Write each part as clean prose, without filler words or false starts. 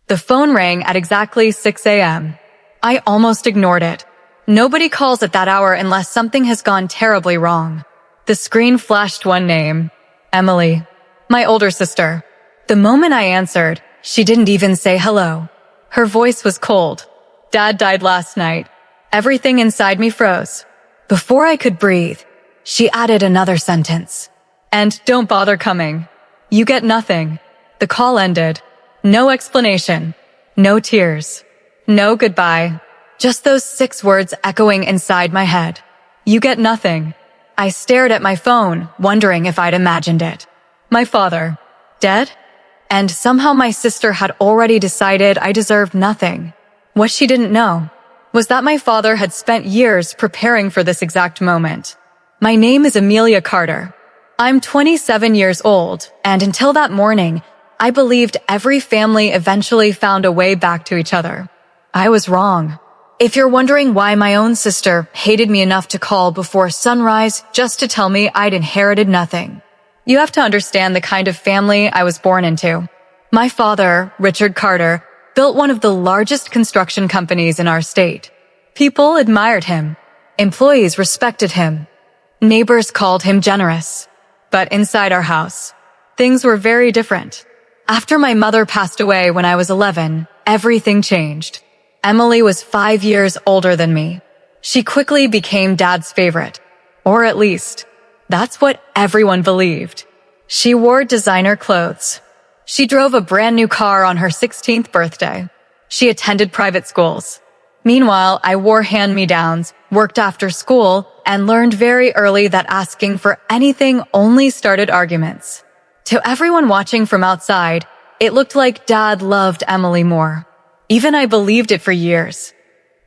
The phone rang at exactly 6 a.m. I almost ignored it. Nobody calls at that hour unless something has gone terribly wrong. The screen flashed one name, Emily, my older sister. The moment I answered, she didn't even say hello. Her voice was cold. Dad died last night. Everything inside me froze. Before I could breathe, she added another sentence. And don't bother coming. You get nothing. The call ended. No explanation. No tears. No goodbye. Just those 6 words echoing inside my head. You get nothing. I stared at my phone, wondering if I'd imagined it. My father, dead? And somehow my sister had already decided I deserved nothing. What she didn't know was that my father had spent years preparing for this exact moment. My name is Amelia Carter. I'm 27 years old, and until that morning, I believed every family eventually found a way back to each other. I was wrong. If you're wondering why my own sister hated me enough to call before sunrise just to tell me I'd inherited nothing, you have to understand the kind of family I was born into. My father, Richard Carter, built one of the largest construction companies in our state. People admired him. Employees respected him. Neighbors called him generous. But inside our house, things were very different. After my mother passed away when I was 11, everything changed. Emily was 5 years older than me. She quickly became Dad's favorite. Or at least, that's what everyone believed. She wore designer clothes. She drove a brand new car on her 16th birthday. She attended private schools. Meanwhile, I wore hand-me-downs, worked after school, and learned very early that asking for anything only started arguments. To everyone watching from outside, it looked like Dad loved Emily more. Even I believed it for years.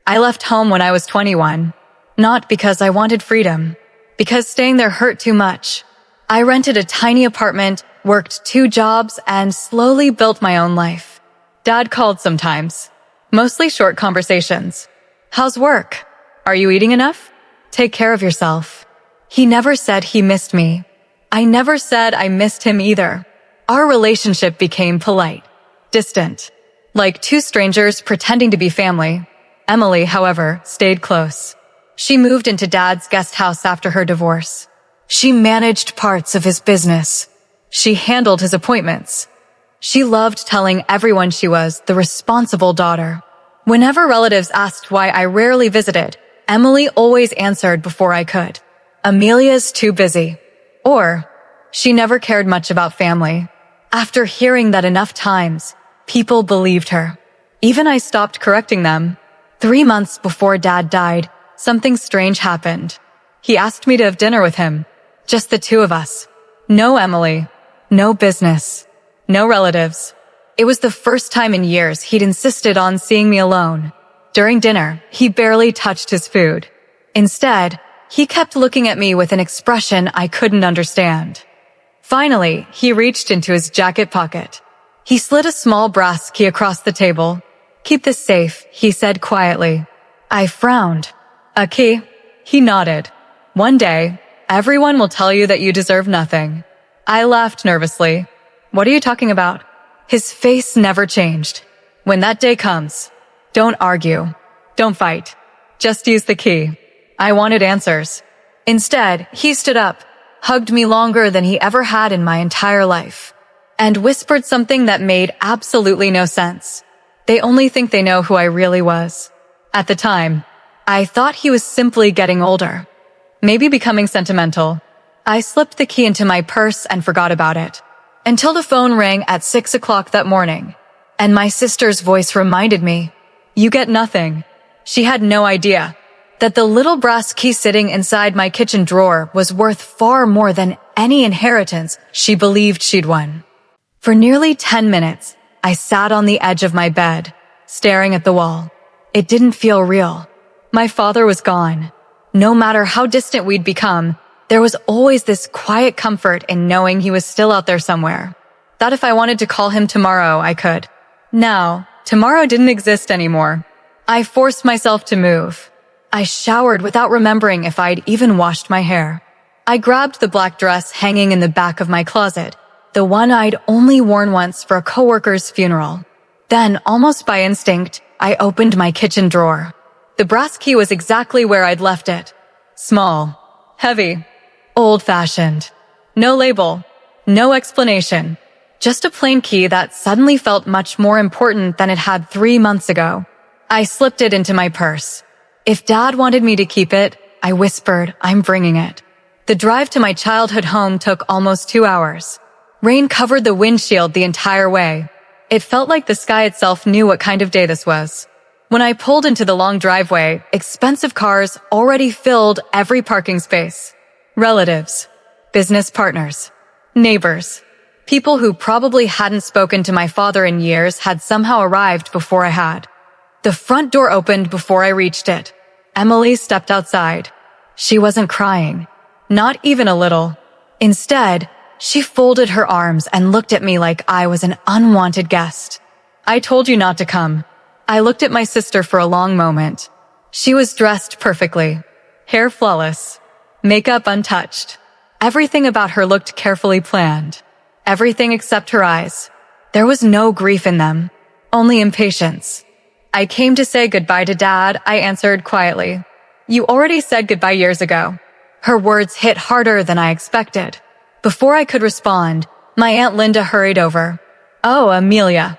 I left home when I was 21, not because I wanted freedom, because staying there hurt too much. I rented a tiny apartment, worked 2 jobs, and slowly built my own life. Dad called sometimes, mostly short conversations. How's work? Are you eating enough? Take care of yourself. He never said he missed me. I never said I missed him either. Our relationship became polite, distant, like 2 strangers pretending to be family. Emily, however, stayed close. She moved into Dad's guest house after her divorce. She managed parts of his business. She handled his appointments. She loved telling everyone she was the responsible daughter. Whenever relatives asked why I rarely visited, Emily always answered before I could. Amelia's too busy. Or, she never cared much about family. After hearing that enough times, people believed her. Even I stopped correcting them. 3 months before Dad died, something strange happened. He asked me to have dinner with him. Just the 2 of us. No Emily. No business. No relatives. It was the first time in years he'd insisted on seeing me alone. During dinner, he barely touched his food. Instead, he kept looking at me with an expression I couldn't understand. Finally, he reached into his jacket pocket. He slid a small brass key across the table. "Keep this safe," he said quietly. I frowned. "A key?" He nodded. "One day, everyone will tell you that you deserve nothing." I laughed nervously. "What are you talking about?" His face never changed. "When that day comes, don't argue. Don't fight. Just use the key." I wanted answers. Instead, he stood up, hugged me longer than he ever had in my entire life, and whispered something that made absolutely no sense. They only think they know who I really was. At the time, I thought he was simply getting older, maybe becoming sentimental. I slipped the key into my purse and forgot about it, until the phone rang at 6 o'clock that morning, and my sister's voice reminded me, "You get nothing." She had no idea that the little brass key sitting inside my kitchen drawer was worth far more than any inheritance she believed she'd won. For nearly 10 minutes, I sat on the edge of my bed, staring at the wall. It didn't feel real. My father was gone. No matter how distant we'd become, there was always this quiet comfort in knowing he was still out there somewhere. That if I wanted to call him tomorrow, I could. Now, tomorrow didn't exist anymore. I forced myself to move. I showered without remembering if I'd even washed my hair. I grabbed the black dress hanging in the back of my closet, the one I'd only worn once for a coworker's funeral. Then, almost by instinct, I opened my kitchen drawer. The brass key was exactly where I'd left it. Small, heavy, old-fashioned. No label, no explanation. Just a plain key that suddenly felt much more important than it had 3 months ago. I slipped it into my purse. If Dad wanted me to keep it, I whispered, I'm bringing it. The drive to my childhood home took almost 2 hours. Rain covered the windshield the entire way. It felt like the sky itself knew what kind of day this was. When I pulled into the long driveway, expensive cars already filled every parking space. Relatives, business partners, neighbors, people who probably hadn't spoken to my father in years had somehow arrived before I had. The front door opened before I reached it. Emily stepped outside. She wasn't crying, not even a little. Instead, she folded her arms and looked at me like I was an unwanted guest. I told you not to come. I looked at my sister for a long moment. She was dressed perfectly, hair flawless, makeup untouched. Everything about her looked carefully planned. Everything except her eyes. There was no grief in them, only impatience. I came to say goodbye to Dad, I answered quietly. You already said goodbye years ago. Her words hit harder than I expected. Before I could respond, my Aunt Linda hurried over. Oh, Amelia.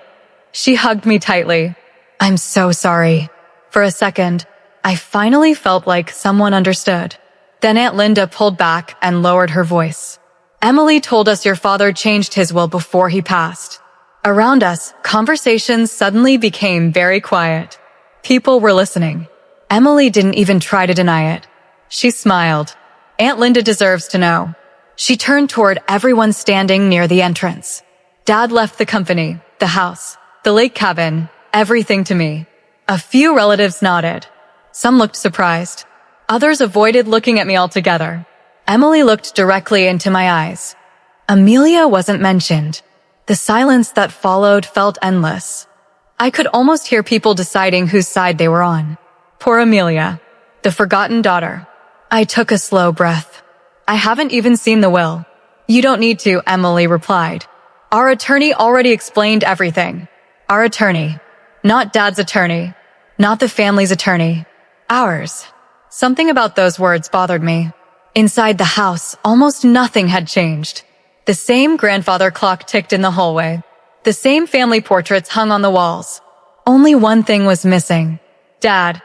She hugged me tightly. I'm so sorry. For a second, I finally felt like someone understood. Then Aunt Linda pulled back and lowered her voice. Emily told us your father changed his will before he passed. Around us, conversations suddenly became very quiet. People were listening. Emily didn't even try to deny it. She smiled. Aunt Linda deserves to know. She turned toward everyone standing near the entrance. Dad left the company, the house, the lake cabin, everything to me. A few relatives nodded. Some looked surprised. Others avoided looking at me altogether. Emily looked directly into my eyes. Amelia wasn't mentioned. The silence that followed felt endless. I could almost hear people deciding whose side they were on. Poor Amelia, the forgotten daughter. I took a slow breath. I haven't even seen the will. You don't need to, Emily replied. Our attorney already explained everything. Our attorney. Not Dad's attorney. Not the family's attorney. Ours. Something about those words bothered me. Inside the house, almost nothing had changed. The same grandfather clock ticked in the hallway. The same family portraits hung on the walls. Only one thing was missing. Dad.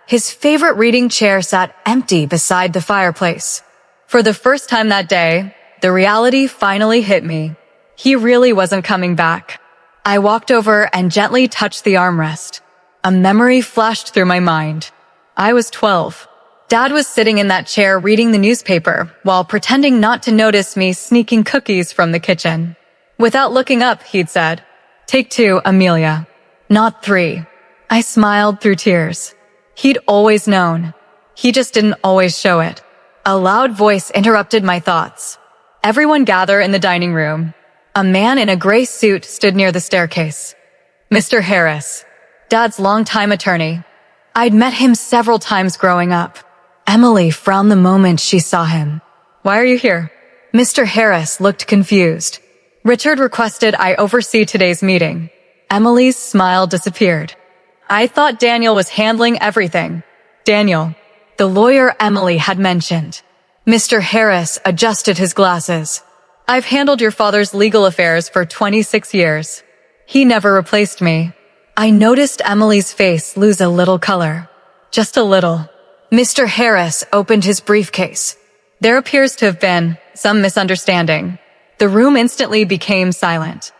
His favorite reading chair sat empty beside the fireplace. For the first time that day, the reality finally hit me. He really wasn't coming back. I walked over and gently touched the armrest. A memory flashed through my mind. I was 12. Dad was sitting in that chair reading the newspaper while pretending not to notice me sneaking cookies from the kitchen. Without looking up, he'd said, "Take 2, Amelia. Not 3. I smiled through tears. He'd always known. He just didn't always show it. A loud voice interrupted my thoughts. Everyone gathered in the dining room. A man in a gray suit stood near the staircase. Mr. Harris, Dad's longtime attorney. I'd met him several times growing up. Emily frowned the moment she saw him. Why are you here? Mr. Harris looked confused. Richard requested I oversee today's meeting. Emily's smile disappeared. I thought Daniel was handling everything. Daniel, the lawyer Emily had mentioned. Mr. Harris adjusted his glasses. I've handled your father's legal affairs for 26 years. He never replaced me. I noticed Emily's face lose a little color. Just a little. Mr. Harris opened his briefcase. There appears to have been some misunderstanding. The room instantly became silent.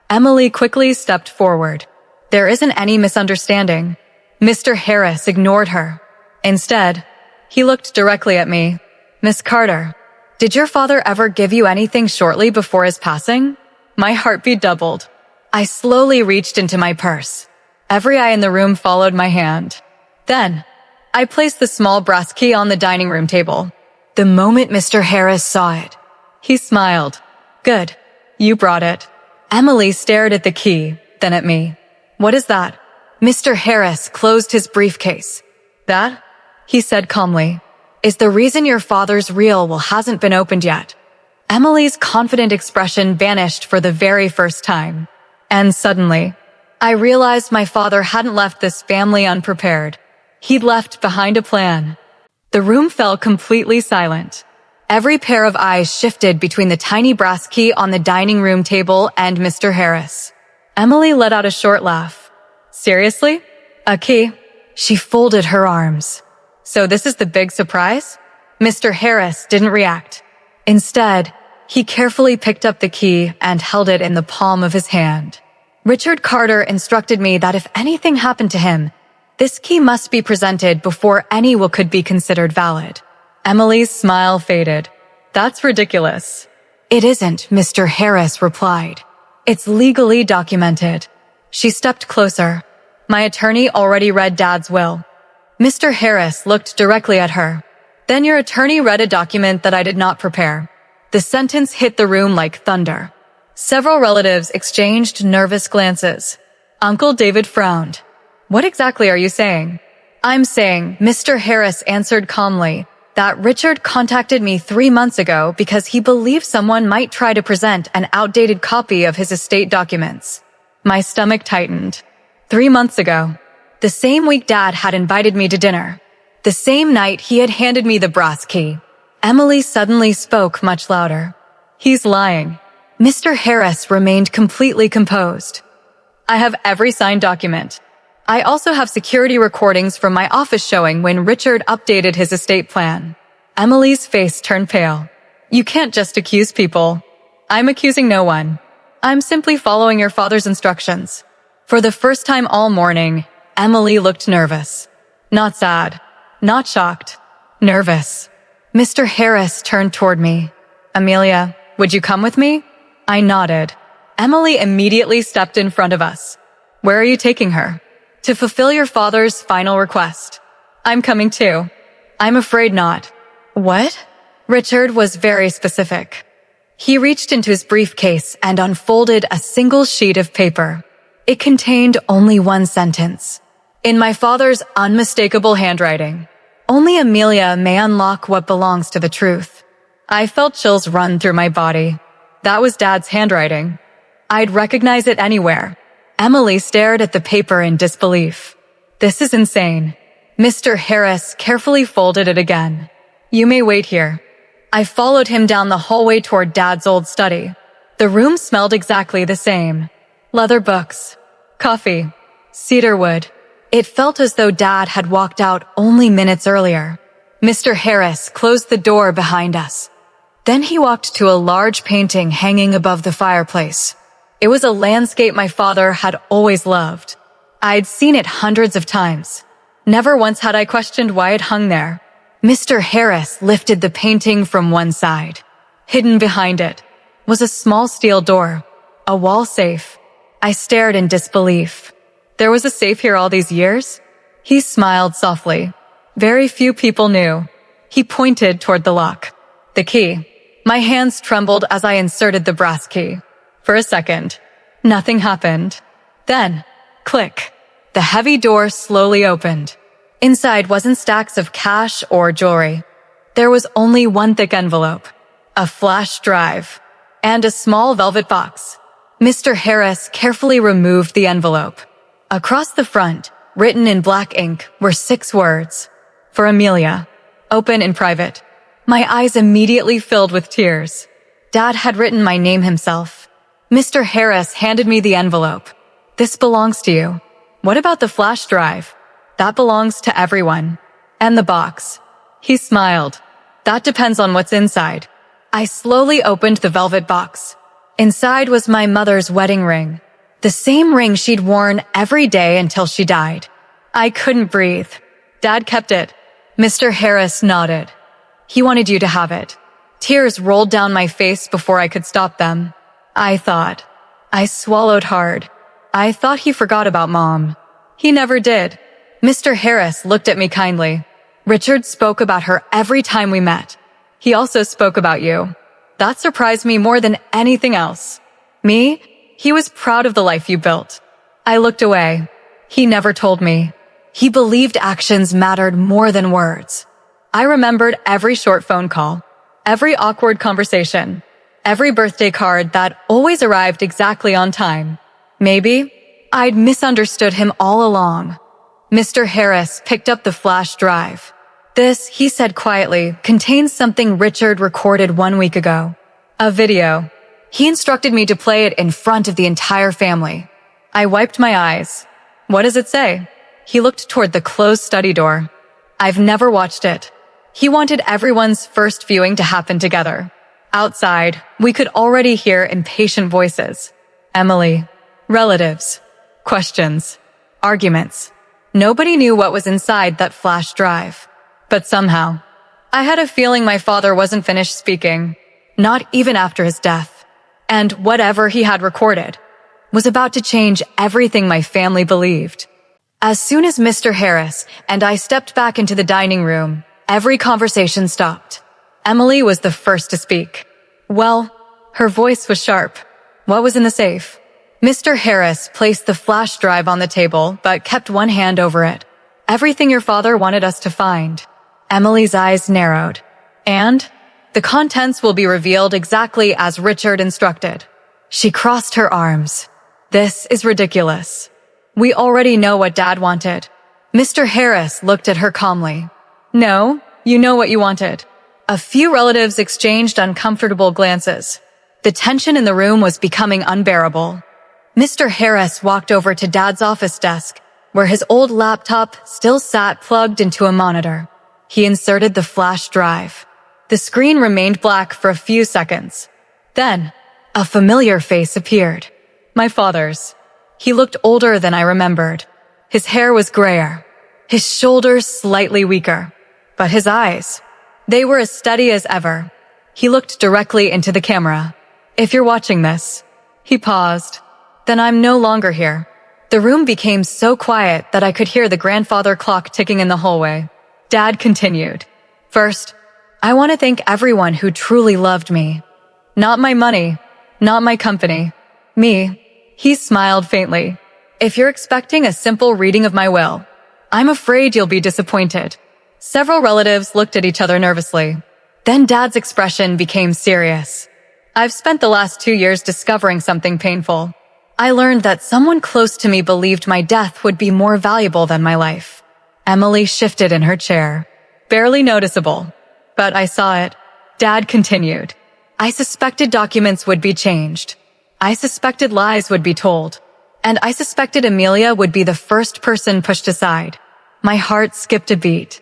Emily quickly stepped forward. There isn't any misunderstanding. Mr. Harris ignored her. Instead, he looked directly at me. Miss Carter, did your father ever give you anything shortly before his passing? My heartbeat doubled. I slowly reached into my purse. Every eye in the room followed my hand. Then, I placed the small brass key on the dining room table. The moment Mr. Harris saw it, he smiled. Good. You brought it. Emily stared at the key, then at me. What is that? Mr. Harris closed his briefcase. That, he said calmly, is the reason your father's real will hasn't been opened yet. Emily's confident expression vanished for the very first time. And suddenly, I realized my father hadn't left this family unprepared. He'd left behind a plan. The room fell completely silent. Every pair of eyes shifted between the tiny brass key on the dining room table and Mr. Harris. Emily let out a short laugh. Seriously? A key? She folded her arms. So this is the big surprise? Mr. Harris didn't react. Instead, he carefully picked up the key and held it in the palm of his hand. Richard Carter instructed me that if anything happened to him, this key must be presented before any will could be considered valid. Emily's smile faded. That's ridiculous. It isn't, Mr. Harris replied. It's legally documented. She stepped closer. My attorney already read Dad's will. Mr. Harris looked directly at her. Then your attorney read a document that I did not prepare. The sentence hit the room like thunder. Several relatives exchanged nervous glances. Uncle David frowned. What exactly are you saying? I'm saying, Mr. Harris answered calmly, that Richard contacted me 3 months ago because he believed someone might try to present an outdated copy of his estate documents. My stomach tightened. 3 months ago. The same week Dad had invited me to dinner. The same night he had handed me the brass key. Emily suddenly spoke much louder. He's lying. Mr. Harris remained completely composed. I have every signed document. I also have security recordings from my office showing when Richard updated his estate plan. Emily's face turned pale. You can't just accuse people. I'm accusing no one. I'm simply following your father's instructions. For the first time all morning, Emily looked nervous. Not sad. Not shocked. Nervous. Mr. Harris turned toward me. Amelia, would you come with me? I nodded. Emily immediately stepped in front of us. Where are you taking her? To fulfill your father's final request. I'm coming too. I'm afraid not. What? Richard was very specific. He reached into his briefcase and unfolded a single sheet of paper. It contained only one sentence. In my father's unmistakable handwriting. Only Amelia may unlock what belongs to the truth. I felt chills run through my body. That was Dad's handwriting. I'd recognize it anywhere. Emily stared at the paper in disbelief. This is insane. Mr. Harris carefully folded it again. You may wait here. I followed him down the hallway toward Dad's old study. The room smelled exactly the same. Leather books, coffee, cedarwood. It felt as though Dad had walked out only minutes earlier. Mr. Harris closed the door behind us. Then he walked to a large painting hanging above the fireplace. It was a landscape my father had always loved. I'd seen it hundreds of times. Never once had I questioned why it hung there. Mr. Harris lifted the painting from one side. Hidden behind it was a small steel door, a wall safe. I stared in disbelief. There was a safe here all these years? He smiled softly. Very few people knew. He pointed toward the lock. The key. My hands trembled as I inserted the brass key. For a second, nothing happened. Then, click. The heavy door slowly opened. Inside wasn't stacks of cash or jewelry. There was only one thick envelope, a flash drive, and a small velvet box. Mr. Harris carefully removed the envelope. Across the front, written in black ink, were 6 words. For Amelia. Open in private. My eyes immediately filled with tears. Dad had written my name himself. Mr. Harris handed me the envelope. This belongs to you. What about the flash drive? That belongs to everyone. And the box. He smiled. That depends on what's inside. I slowly opened the velvet box. Inside was my mother's wedding ring. The same ring she'd worn every day until she died. I couldn't breathe. Dad kept it. Mr. Harris nodded. He wanted you to have it. Tears rolled down my face before I could stop them. I swallowed hard. I thought he forgot about Mom. He never did. Mr. Harris looked at me kindly. Richard spoke about her every time we met. He also spoke about you. That surprised me more than anything else. Me? He was proud of the life you built. I looked away. He never told me. He believed actions mattered more than words. I remembered every short phone call, every awkward conversation, every birthday card that always arrived exactly on time. Maybe I'd misunderstood him all along. Mr. Harris picked up the flash drive. This, he said quietly, contains something Richard recorded 1 week ago. A video. He instructed me to play it in front of the entire family. I wiped my eyes. What does it say? He looked toward the closed study door. I've never watched it. He wanted everyone's first viewing to happen together. Outside, we could already hear impatient voices. Emily. Relatives. Questions. Arguments. Nobody knew what was inside that flash drive. But somehow, I had a feeling my father wasn't finished speaking, not even after his death. And whatever he had recorded was about to change everything my family believed. As soon as Mr. Harris and I stepped back into the dining room, every conversation stopped. Emily was the first to speak. Well, her voice was sharp. What was in the safe? Mr. Harris placed the flash drive on the table, but kept one hand over it. Everything your father wanted us to find. Emily's eyes narrowed. And the contents will be revealed exactly as Richard instructed. She crossed her arms. This is ridiculous. We already know what Dad wanted. Mr. Harris looked at her calmly. No, you know what you wanted. A few relatives exchanged uncomfortable glances. The tension in the room was becoming unbearable. Mr. Harris walked over to Dad's office desk, where his old laptop still sat plugged into a monitor. He inserted the flash drive. The screen remained black for a few seconds. Then, a familiar face appeared. My father's. He looked older than I remembered. His hair was grayer, his shoulders slightly weaker. But his eyes, they were as steady as ever. He looked directly into the camera. If you're watching this, he paused. Then I'm no longer here. The room became so quiet that I could hear the grandfather clock ticking in the hallway. Dad continued. First, I want to thank everyone who truly loved me. Not my money, not my company. Me. He smiled faintly. If you're expecting a simple reading of my will, I'm afraid you'll be disappointed. Several relatives looked at each other nervously. Then Dad's expression became serious. I've spent the last 2 years discovering something painful. I learned that someone close to me believed my death would be more valuable than my life. Emily shifted in her chair. Barely noticeable. But I saw it. Dad continued. I suspected documents would be changed. I suspected lies would be told. And I suspected Amelia would be the first person pushed aside. My heart skipped a beat.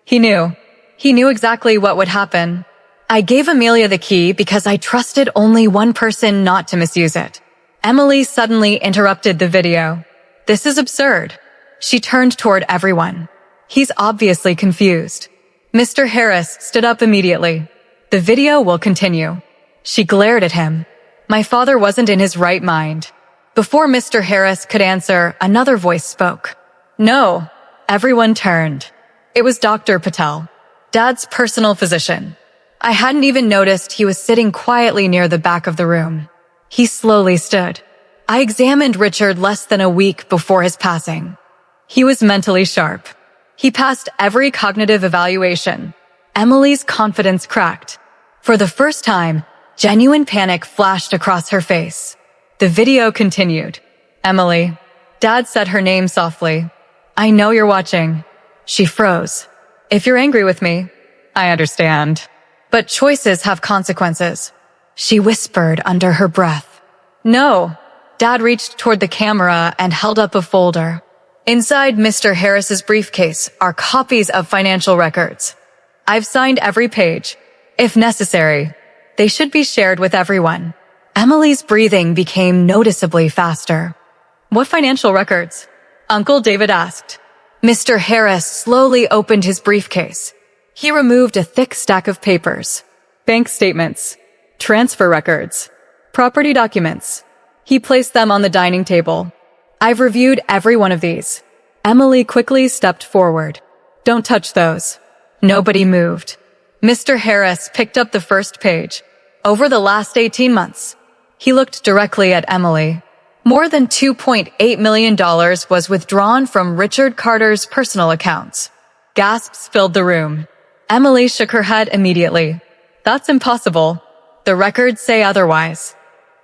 He knew. He knew exactly what would happen. I gave Amelia the key because I trusted only one person not to misuse it. Emily suddenly interrupted the video. This is absurd. She turned toward everyone. He's obviously confused. Mr. Harris stood up immediately. The video will continue. She glared at him. My father wasn't in his right mind. Before Mr. Harris could answer, another voice spoke. No. Everyone turned. It was Dr. Patel, Dad's personal physician. I hadn't even noticed he was sitting quietly near the back of the room. He slowly stood. I examined Richard less than a week before his passing. He was mentally sharp. He passed every cognitive evaluation. Emily's confidence cracked. For the first time, genuine panic flashed across her face. The video continued. Emily. Dad said her name softly. I know you're watching. She froze. If you're angry with me, I understand. But choices have consequences. She whispered under her breath. No. Dad reached toward the camera and held up a folder. Inside Mr. Harris's briefcase are copies of financial records. I've signed every page. If necessary, they should be shared with everyone. Emily's breathing became noticeably faster. What financial records? Uncle David asked. Mr. Harris slowly opened his briefcase. He removed a thick stack of papers. Bank statements, transfer records, property documents. He placed them on the dining table. I've reviewed every one of these. Emily quickly stepped forward. Don't touch those. Nobody moved. Mr. Harris picked up the first page. Over the last 18 months, he looked directly at Emily. More than $2.8 million was withdrawn from Richard Carter's personal accounts. Gasps filled the room. Emily shook her head immediately. That's impossible. The records say otherwise.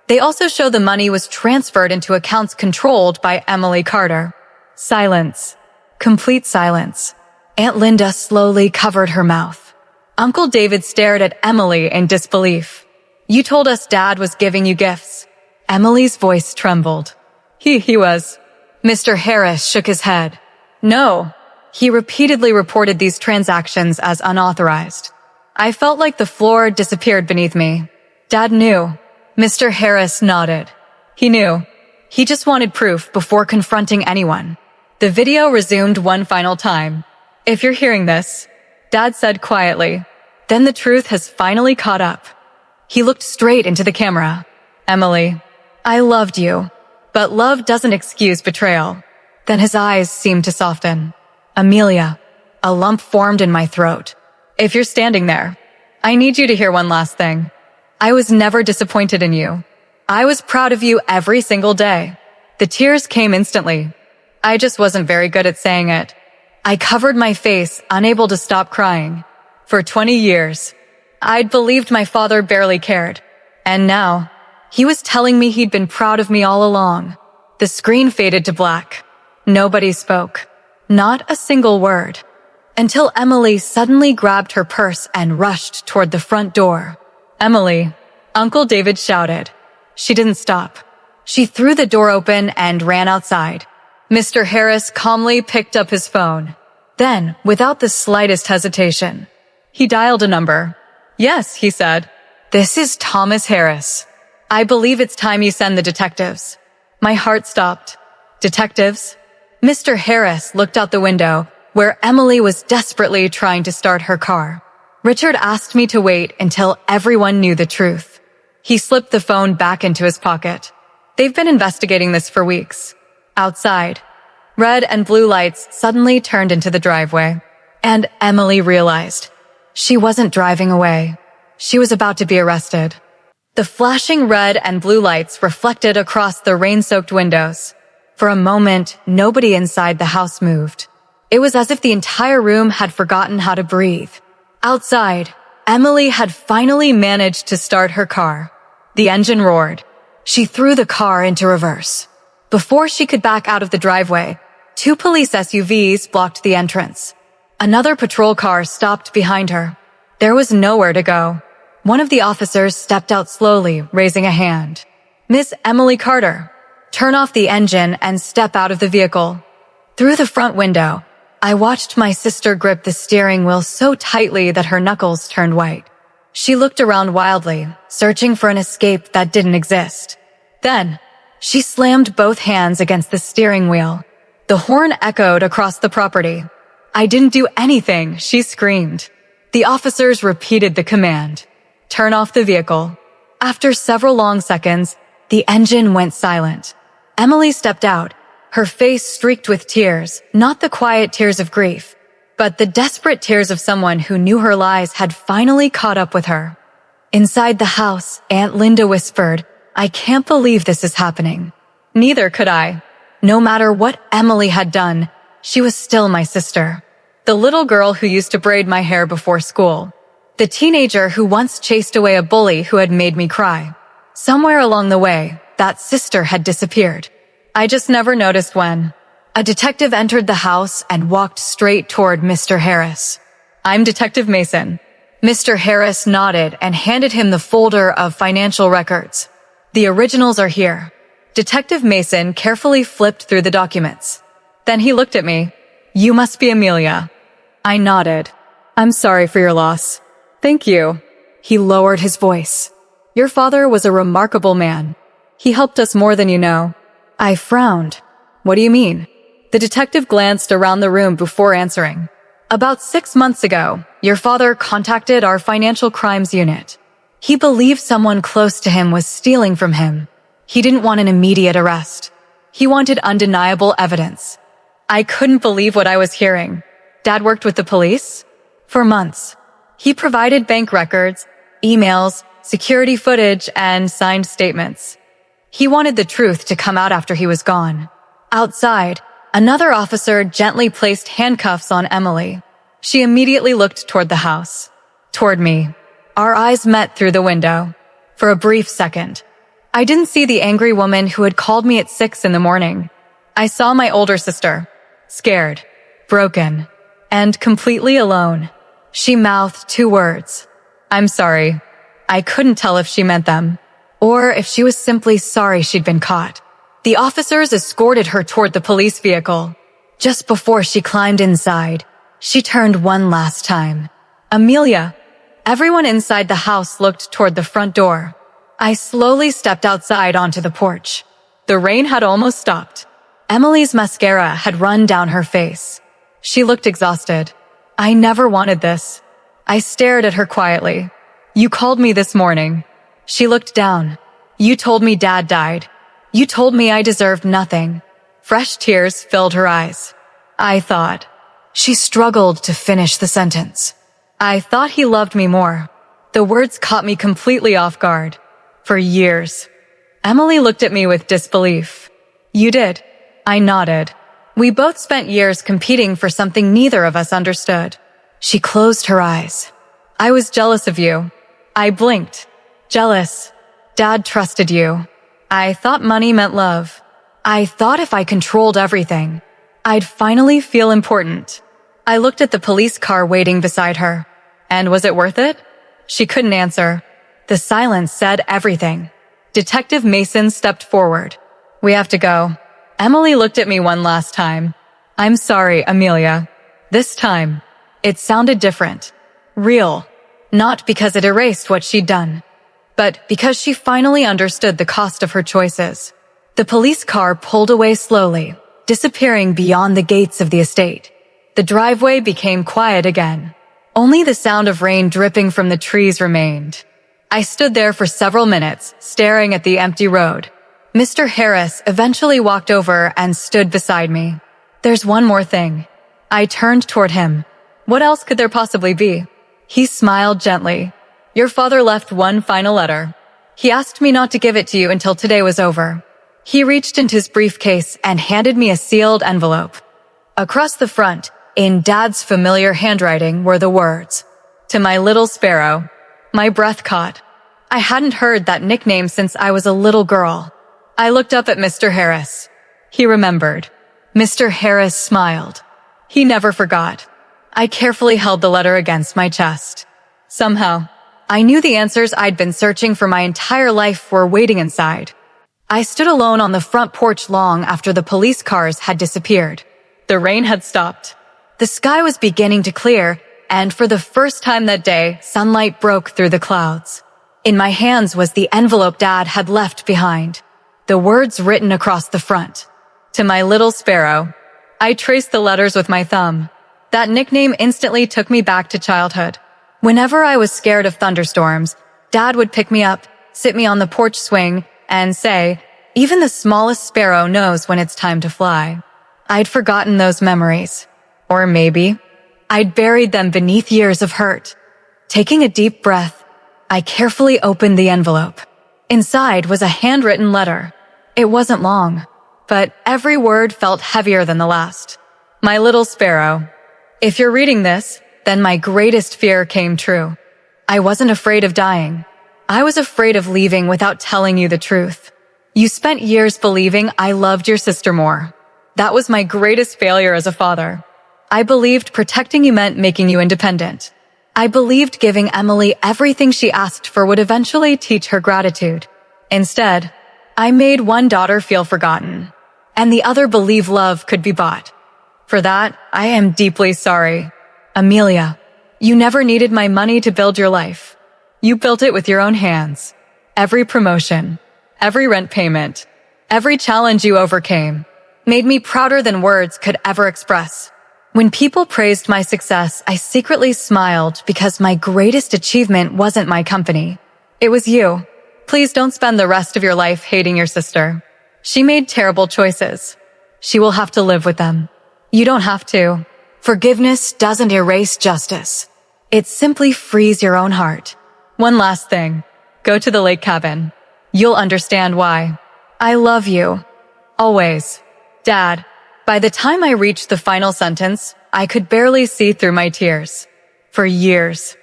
They also show the money was transferred into accounts controlled by Emily Carter. Silence. Complete silence. Aunt Linda slowly covered her mouth. Uncle David stared at Emily in disbelief. "You told us Dad was giving you gifts." Emily's voice trembled. He was. Mr. Harris shook his head. "No." He repeatedly reported these transactions as unauthorized. I felt like the floor disappeared beneath me. Dad knew. Mr. Harris nodded. He knew. He just wanted proof before confronting anyone. The video resumed one final time. "If you're hearing this," Dad said quietly, "then the truth has finally caught up." He looked straight into the camera. "Emily, I loved you, but love doesn't excuse betrayal." Then his eyes seemed to soften. "Amelia," a lump formed in my throat. "If you're standing there, I need you to hear one last thing. I was never disappointed in you. I was proud of you every single day." The tears came instantly. I just wasn't very good at saying it. I covered my face, unable to stop crying. For 20 years, I'd believed my father barely cared. And now, he was telling me he'd been proud of me all along. The screen faded to black. Nobody spoke. Not a single word. Until Emily suddenly grabbed her purse and rushed toward the front door. "Emily," Uncle David shouted. She didn't stop. She threw the door open and ran outside. Mr. Harris calmly picked up his phone. Then, without the slightest hesitation, he dialed a number. "Yes," he said. "This is Thomas Harris. I believe it's time you send the detectives." My heart stopped. "Detectives?" Mr. Harris looked out the window, where Emily was desperately trying to start her car. Richard asked me to wait until everyone knew the truth. He slipped the phone back into his pocket. They've been investigating this for weeks. Outside, red and blue lights suddenly turned into the driveway, and Emily realized she wasn't driving away. She was about to be arrested. The flashing red and blue lights reflected across the rain-soaked windows. For a moment, nobody inside the house moved. It was as if the entire room had forgotten how to breathe. Outside, Emily had finally managed to start her car. The engine roared. She threw the car into reverse. Before she could back out of the driveway, 2 police SUVs blocked the entrance. Another patrol car stopped behind her. There was nowhere to go. One of the officers stepped out slowly, raising a hand. "Miss Emily Carter, turn off the engine and step out of the vehicle." Through the front window, I watched my sister grip the steering wheel so tightly that her knuckles turned white. She looked around wildly, searching for an escape that didn't exist. Then, she slammed both hands against the steering wheel. The horn echoed across the property. "I didn't do anything," she screamed. The officers repeated the command. "Turn off the vehicle." After several long seconds, the engine went silent. Emily stepped out, her face streaked with tears, not the quiet tears of grief, but the desperate tears of someone who knew her lies had finally caught up with her. Inside the house, Aunt Linda whispered, "I can't believe this is happening." Neither could I. No matter what Emily had done, she was still my sister. The little girl who used to braid my hair before school. The teenager who once chased away a bully who had made me cry. Somewhere along the way, that sister had disappeared. I just never noticed when. A detective entered the house and walked straight toward Mr. Harris. "I'm Detective Mason." Mr. Harris nodded and handed him the folder of financial records. "The originals are here." Detective Mason carefully flipped through the documents. Then he looked at me. "You must be Amelia." I nodded. "I'm sorry for your loss." "Thank you." He lowered his voice. "Your father was a remarkable man. He helped us more than you know." I frowned. "What do you mean?" The detective glanced around the room before answering. "About 6 months ago, your father contacted our financial crimes unit. He believed someone close to him was stealing from him. He didn't want an immediate arrest. He wanted undeniable evidence." I couldn't believe what I was hearing. Dad worked with the police? For months. He provided bank records, emails, security footage, and signed statements. He wanted the truth to come out after he was gone. Outside, another officer gently placed handcuffs on Emily. She immediately looked toward the house. Toward me. Our eyes met through the window. For a brief second, I didn't see the angry woman who had called me at 6 in the morning. I saw my older sister, scared, broken, and completely alone. She mouthed 2 words. I'm sorry. I couldn't tell if she meant them, or if she was simply sorry she'd been caught. The officers escorted her toward the police vehicle. Just before she climbed inside, she turned one last time. Amelia. Everyone inside the house looked toward the front door. I slowly stepped outside onto the porch. The rain had almost stopped. Emily's mascara had run down her face. She looked exhausted. I never wanted this. I stared at her quietly. You called me this morning. She looked down. You told me Dad died. You told me I deserved nothing. Fresh tears filled her eyes. I thought. She struggled to finish the sentence. I thought he loved me more. The words caught me completely off guard. For years. Emily looked at me with disbelief. You did. I nodded. We both spent years competing for something neither of us understood. She closed her eyes. I was jealous of you. I blinked. Jealous. Dad trusted you. I thought money meant love. I thought if I controlled everything, I'd finally feel important. I looked at the police car waiting beside her. And was it worth it? She couldn't answer. The silence said everything. Detective Mason stepped forward. We have to go. Emily looked at me one last time. I'm sorry, Amelia. This time, it sounded different. Real. Not because it erased what she'd done, but because she finally understood the cost of her choices. The police car pulled away slowly, disappearing beyond the gates of the estate. The driveway became quiet again. Only the sound of rain dripping from the trees remained. I stood there for several minutes, staring at the empty road. Mr. Harris eventually walked over and stood beside me. There's one more thing. I turned toward him. What else could there possibly be? He smiled gently. Your father left one final letter. He asked me not to give it to you until today was over. He reached into his briefcase and handed me a sealed envelope. Across the front, in Dad's familiar handwriting, were the words, "To my little sparrow." My breath caught. I hadn't heard that nickname since I was a little girl. I looked up at Mr. Harris. He remembered. Mr. Harris smiled. He never forgot. I carefully held the letter against my chest. Somehow, I knew the answers I'd been searching for my entire life were waiting inside. I stood alone on the front porch long after the police cars had disappeared. The rain had stopped. The sky was beginning to clear, and for the first time that day, sunlight broke through the clouds. In my hands was the envelope Dad had left behind. The words written across the front. To my little sparrow. I traced the letters with my thumb. That nickname instantly took me back to childhood. Whenever I was scared of thunderstorms, Dad would pick me up, sit me on the porch swing, and say, even the smallest sparrow knows when it's time to fly. I'd forgotten those memories. Or maybe I'd buried them beneath years of hurt. Taking a deep breath, I carefully opened the envelope. Inside was a handwritten letter. It wasn't long, but every word felt heavier than the last. My little sparrow. If you're reading this, then my greatest fear came true. I wasn't afraid of dying. I was afraid of leaving without telling you the truth. You spent years believing I loved your sister more. That was my greatest failure as a father. I believed protecting you meant making you independent. I believed giving Emily everything she asked for would eventually teach her gratitude. Instead, I made one daughter feel forgotten, and the other believe love could be bought. For that, I am deeply sorry. Amelia, you never needed my money to build your life. You built it with your own hands. Every promotion, every rent payment, every challenge you overcame made me prouder than words could ever express. When people praised my success, I secretly smiled because my greatest achievement wasn't my company. It was you. Please don't spend the rest of your life hating your sister. She made terrible choices. She will have to live with them. You don't have to. Forgiveness doesn't erase justice. It simply frees your own heart. One last thing. Go to the lake cabin. You'll understand why. I love you. Always. Dad. By the time I reached the final sentence, I could barely see through my tears. For years,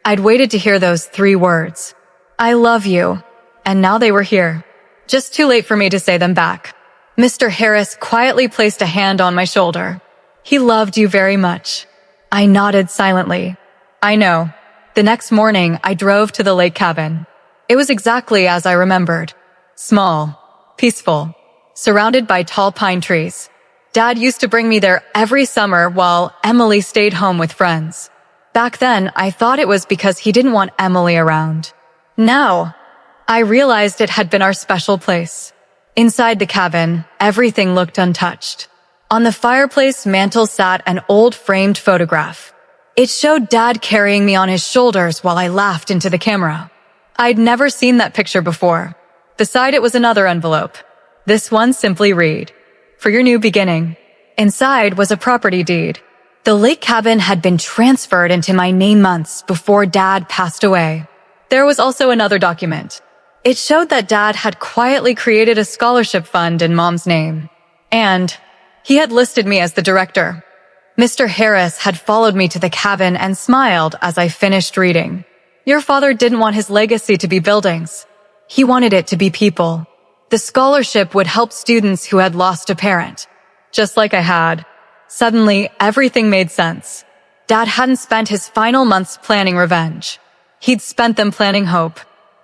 I'd waited to hear those 3 words. I love you. And now they were here. Just too late for me to say them back. Mr. Harris quietly placed a hand on my shoulder. He loved you very much. I nodded silently. I know. The next morning, I drove to the lake cabin. It was exactly as I remembered. Small, peaceful, surrounded by tall pine trees. Dad used to bring me there every summer while Emily stayed home with friends. Back then, I thought it was because he didn't want Emily around. Now, I realized it had been our special place. Inside the cabin, everything looked untouched. On the fireplace mantel sat an old framed photograph. It showed Dad carrying me on his shoulders while I laughed into the camera. I'd never seen that picture before. Beside it was another envelope. This one simply read, "For your new beginning." Inside was a property deed. The lake cabin had been transferred into my name months before Dad passed away. There was also another document. It showed that Dad had quietly created a scholarship fund in Mom's name. And he had listed me as the director. Mr. Harris had followed me to the cabin and smiled as I finished reading. Your father didn't want his legacy to be buildings. He wanted it to be people. The scholarship would help students who had lost a parent. Just like I had. Suddenly, everything made sense. Dad hadn't spent his final months planning revenge. He'd spent them planning hope.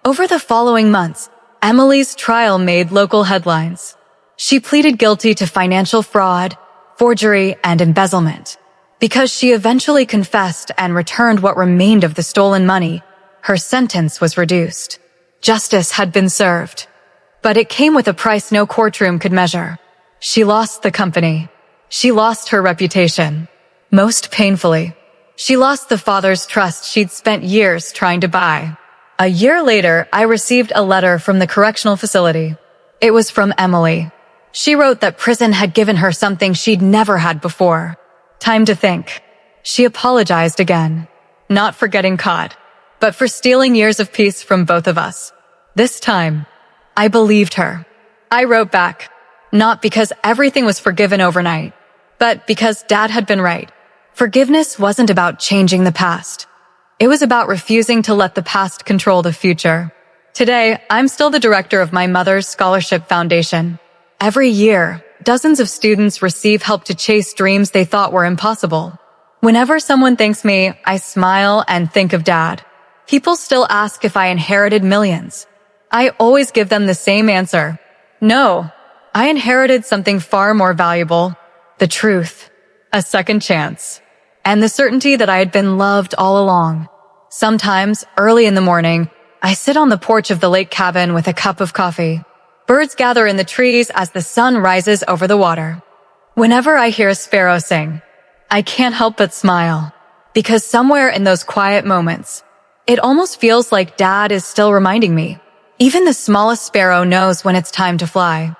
Over the following months, Emily's trial made local headlines. She pleaded guilty to financial fraud, forgery, and embezzlement. Because she eventually confessed and returned what remained of the stolen money, her sentence was reduced. Justice had been served. But it came with a price no courtroom could measure. She lost the company. She lost her reputation. Most painfully, she lost the father's trust she'd spent years trying to buy. A year later, I received a letter from the correctional facility. It was from Emily. She wrote that prison had given her something she'd never had before. Time to think. She apologized again. Not for getting caught, but for stealing years of peace from both of us. This time, I believed her. I wrote back, not because everything was forgiven overnight, but because Dad had been right. Forgiveness wasn't about changing the past. It was about refusing to let the past control the future. Today, I'm still the director of my mother's scholarship foundation. Every year, dozens of students receive help to chase dreams they thought were impossible. Whenever someone thanks me, I smile and think of Dad. People still ask if I inherited millions. I always give them the same answer. No, I inherited something far more valuable. The truth, a second chance, and the certainty that I had been loved all along. Sometimes, early in the morning, I sit on the porch of the lake cabin with a cup of coffee. Birds gather in the trees as the sun rises over the water. Whenever I hear a sparrow sing, I can't help but smile, because somewhere in those quiet moments, it almost feels like Dad is still reminding me. Even the smallest sparrow knows when it's time to fly.